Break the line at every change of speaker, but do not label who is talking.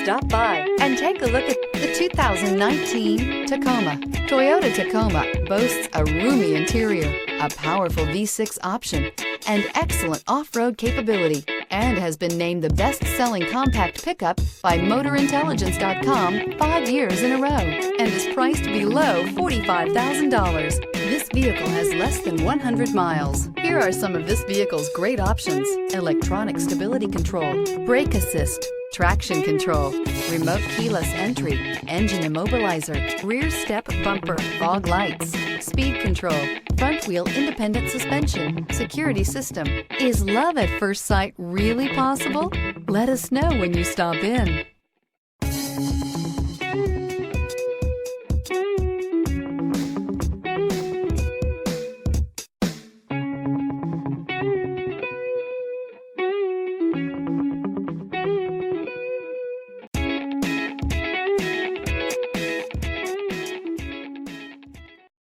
Stop by and take a look at the 2019 Tacoma. Toyota Tacoma boasts a roomy interior, a powerful V6 option, and excellent off-road capability, and has been named the best-selling compact pickup by MotorIntelligence.com 5 years in a row, and is priced below $45,000. This vehicle has less than 100 miles. Here are some of this vehicle's great options: electronic stability control, brake assist, traction control, remote keyless entry, engine immobilizer, rear step bumper, fog lights, speed control, front wheel independent suspension, security system. Is love at first sight really possible? Let us know when you stop in.